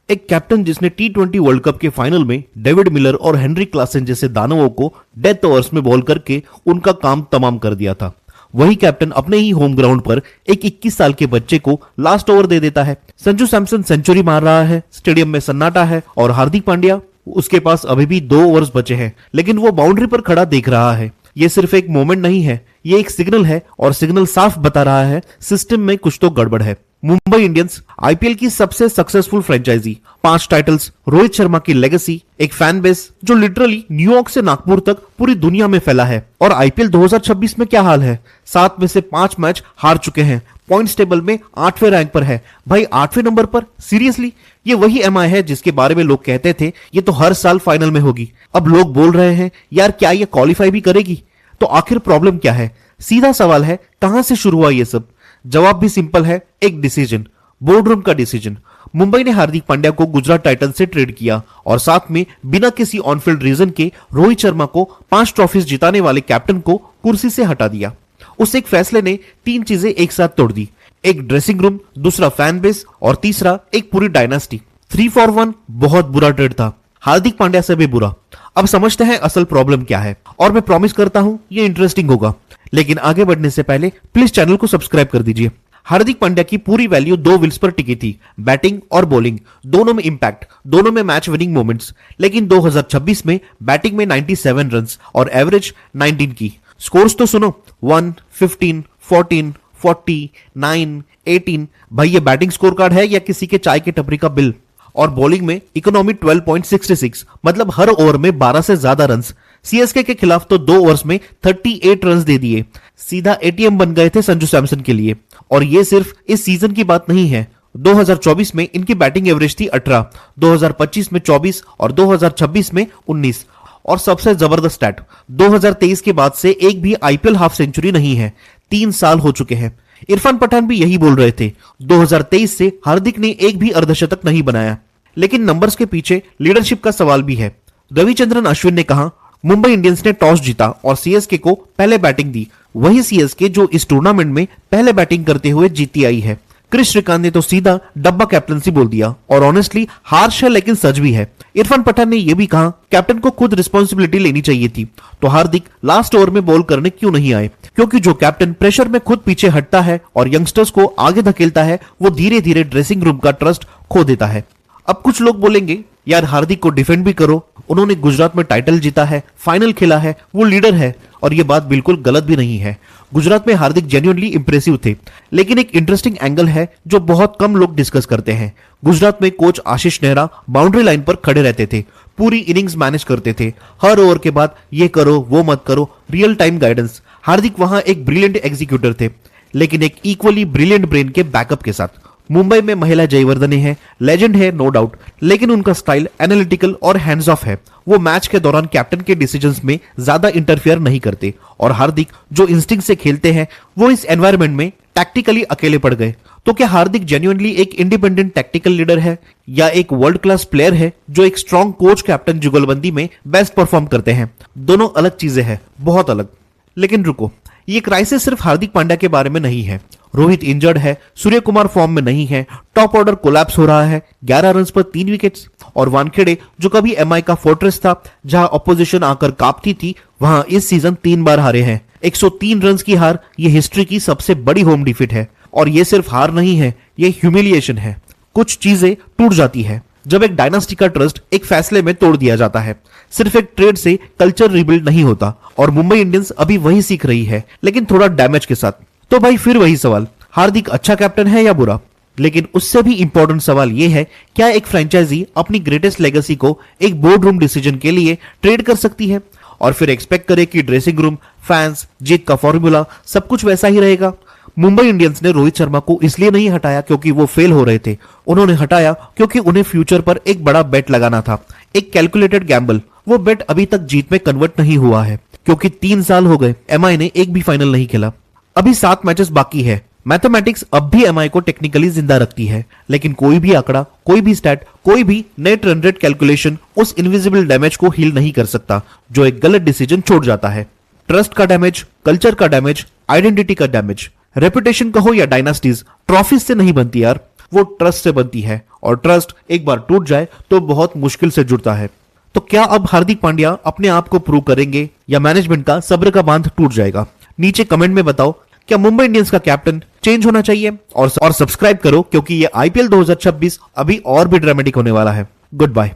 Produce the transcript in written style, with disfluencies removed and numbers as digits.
एक कैप्टन जिसने T20 world cup के फाइनल में डेविड मिलर और हेनरी क्लासन जैसे दानवों को डेथ ओवर्स में बॉल करके उनका काम तमाम कर दिया था, वही कैप्टन अपने ही होम ग्राउंड पर एक 21 साल के बच्चे को लास्ट ओवर दे देता है। संजू सैमसन सेंचुरी मार रहा है, स्टेडियम में सन्नाटा है और हार्दिक पांड्या, उसके पास अभी भी 2 ओवर्स बचे हैं, लेकिन वो बाउंड्री पर खड़ा देख रहा है। ये सिर्फ एक मोमेंट नहीं है, ये एक सिग्नल है और सिग्नल साफ बता रहा है सिस्टम में कुछ तो गड़बड़ है। मुंबई इंडियंस आईपीएल की सबसे successful franchise, 5 titles, Rohit Sharma की लेगेसी, एक फैन बेस जो लिटरली न्यूयॉर्क से नागपुर तक पूरी दुनिया में फैला है। और आईपीएल 2026 में क्या हाल है, 7 में से 5 मैच हार चुके हैं, पॉइंट्स टेबल में 8वें रैंक पर है। भाई 8वें नंबर पर, सीरियसली? ये वही एमआई है जिसके बारे में लोग कहते थे ये तो हर साल फाइनल में होगी। अब लोग बोल रहे हैं यार क्या ये क्वालिफाई भी करेगी? तो आखिर प्रॉब्लम क्या है? सीधा सवाल है, कहां से शुरू हुआ ये सब? जवाब भी सिंपल है, एक डिसीजन, बोर्डरूम का डिसीजन। मुंबई ने हार्दिक पांड्या को गुजरात टाइटंस से ट्रेड किया और साथ में बिना किसी ऑनफील्ड रीजन के रोहित शर्मा को 5 ट्रॉफीज जिताने वाले कैप्टन को कुर्सी से हटा दिया। उस एक फैसले ने 3 चीजें एक साथ तोड़ दी, एक ड्रेसिंग रूम, दूसरा फैन बेस और तीसरा एक पूरी डायनास्टी। 3 for 1 बहुत बुरा ट्रेड था, हार्दिक पांड्या से भी बुरा। अब समझते हैं असल प्रॉब्लम क्या है और मैं प्रॉमिस करता हूं ये इंटरेस्टिंग होगा, लेकिन आगे बढ़ने से पहले प्लीज चैनल को सब्सक्राइब कर दीजिए। हार्दिक पांड्या की पूरी वैल्यू 2 व्हील्स पर टिकी थी, बैटिंग और बॉलिंग, दोनों में इंपैक्ट, दोनों में मैच विनिंग मोमेंट्स। लेकिन 2026 में बैटिंग में 97 रन्स और एवरेज 19 की। स्कोर्स तो सुनो, 1, 15, 14, 40, 9, 18। भाई ये बैटिंग स्कोर कार्ड है या किसी के चाय के टपरी का बिल? और बॉलिंग में इकोनॉमी 12.66, मतलब हर ओवर में 12 से ज्यादा रन्स। सीएसके के खिलाफ तो 2 ओवर्स में 38 रन्स दे दिए, सीधा एटीएम बन गए थे संजू सैमसन के लिए। और ये सिर्फ इस सीजन की बात नहीं है, 2024 में इनकी बैटिंग एवरेज थी 18, 2025 में 24 और 2026 में 19। और सबसे जबरदस्त स्टैट, 2023 के बाद से एक भी आईपीएल हाफ सेंचुरी नहीं है, 3 साल हो चुके हैं। इरफान पठान भी यही बोल रहे थे, 2023 से हार्दिक ने एक भी अर्धशतक नहीं बनाया। लेकिन नंबर्स के पीछे लीडरशिप का सवाल भी है। रविचंद्रन अश्विन ने कहा मुंबई इंडियंस ने टॉस जीता और सीएसके को पहले बैटिंग दी, वही सीएसके जो इस टूर्नामेंट में पहले बैटिंग करते हुए जीती आई है। क्रिस श्रीकांत ने तो सीधा डब्बा कैप्टनसी बोल दिया और ऑनेस्टली हार्श है लेकिन सच भी है। इरफान पठान ने यह भी कहा कैप्टन को खुद रिस्पॉन्सिबिलिटी लेनी चाहिए थी, तो हार्दिक लास्ट ओवर में बॉल करने क्यों नहीं आए? क्योंकि जो कैप्टन प्रेशर में खुद पीछे हटता है और यंगस्टर्स को आगे धकेलता है, वो धीरे धीरे ड्रेसिंग रूम का ट्रस्ट खो देता है। अब कुछ लोग बोलेंगे यार हार्दिक को डिफेंड भी करो, उन्होंने गुजरात में टाइटल जीता है, फाइनल खेला है, वो लीडर है। और ये बात बिल्कुल गलत भी नहीं है, गुजरात में हार्दिक जेन्युइनली इंप्रेसिव थे। लेकिन एक इंटरेस्टिंग एंगल है जो बहुत कम लोग डिस्कस करते हैं। गुजरात में कोच आशीष नेहरा बाउंड्री लाइन पर खड़े रहते थे, पूरी इनिंग्स मैनेज करते थे, हर ओवर के बाद ये करो वो मत करो, रियल टाइम गाइडेंस। हार्दिक वहां एक ब्रिलियंट एग्जीक्यूटर थे, लेकिन एक इक्वली ब्रिलियंट ब्रेन के बैकअप के साथ। मुंबई में महिला जयवर्धने है, लेजेंड है नो डाउट, लेकिन उनका स्टाइल एनालिटिकल और हैंड्स ऑफ है। वो मैच के दौरान कैप्टन के डिसीजंस में ज्यादा इंटरफियर नहीं करते। और हार्दिक जो इंस्टिंक्ट से खेलते हैं, वो इस एनवायरनमेंट में टैक्टिकली अकेले पड़ गए। तो क्या हार्दिक जेन्युइनली एक इंडिपेंडेंट टैक्टिकल लीडर है या एक वर्ल्ड क्लास प्लेयर है जो एक स्ट्रॉन्ग कोच कैप्टन जुगलबंदी में बेस्ट परफॉर्म करते हैं? दोनों अलग चीजें हैं, बहुत अलग। लेकिन रुको, ये क्राइसिस सिर्फ हार्दिक पांड्या के बारे में नहीं है। रोहित इंजर्ड है, सूर्य कुमार फॉर्म में नहीं है, टॉप ऑर्डर कोलैप्स हो रहा है, 11 रन्स पर 3 विकेट्स। और वानखेड़े जो कभी एमआई का फोर्ट्रेस था, जहां ऑपोजिशन आकर कांपती थी, वहां इस सीजन 3 बार हारे हैं। 103 रन्स की हार, ये हिस्ट्री की सबसे बड़ी होम डिफीट है। और ये सिर्फ हार नहीं है, ये ह्यूमिलिएशन है। कुछ चीजें टूट जाती है जब एक डायनास्टी का ट्रस्ट एक फैसले में तोड़ दिया जाता है। सिर्फ एक ट्रेड से कल्चर रिबिल्ड नहीं होता, और मुंबई इंडियंस अभी वही सीख रही है, लेकिन थोड़ा डैमेज के साथ। तो भाई फिर वही सवाल, हार्दिक अच्छा कैप्टन है या बुरा? लेकिन उससे भी इंपॉर्टेंट सवाल यह है, क्या एक फ्रेंचाइजी अपनी ग्रेटेस्ट लेगेसी को एक बोर्ड रूम डिसीजन के लिए ट्रेड कर सकती है और फिर एक्सपेक्ट करे कि ड्रेसिंग रूम, फैंस, जीत का फॉर्मूला सब कुछ वैसा ही रहेगा? मुंबई इंडियंस ने रोहित शर्मा को इसलिए नहीं हटाया क्योंकि वो फेल हो रहे थे, उन्होंने हटाया क्योंकि उन्हें फ्यूचर पर एक बड़ा बेट लगाना था, एक कैलकुलेटेड गैम्बल। वो बेट अभी तक जीत में कन्वर्ट नहीं हुआ है क्योंकि 3 साल हो गए, एमआई ने एक भी फाइनल नहीं खेला। अभी 7 मैचेस बाकी है। मैथमेटिक्स अब भी एमआई को टेक्निकली जिंदा रखती है, लेकिन कोई भी आंकड़ा, कोई भी स्टैट, कोई भी नेट रन रेट कैलकुलेशन उस इनविजिबल डैमेज को हील नहीं कर सकता जो एक गलत डिसीजन छोड़ जाता है। ट्रस्ट का डैमेज, कल्चर का डैमेज, आइडेंटिटी का डैमेज, रेपुटेशन कहो या डायनास्टीज, ट्रॉफीज से नहीं बनती यार, वो ट्रस्ट से बनती है और ट्रस्ट एक बार टूट जाए तो बहुत मुश्किल से जुड़ता है। तो क्या अब हार्दिक पांड्या अपने आप को प्रूव करेंगे या मैनेजमेंट का सब्र का बांध टूट जाएगा? नीचे कमेंट में बताओ, क्या मुंबई इंडियंस का कैप्टन चेंज होना चाहिए? और सब्सक्राइब करो क्योंकि ये आईपीएल 2026 अभी और भी ड्रामेटिक होने वाला है। Good bye.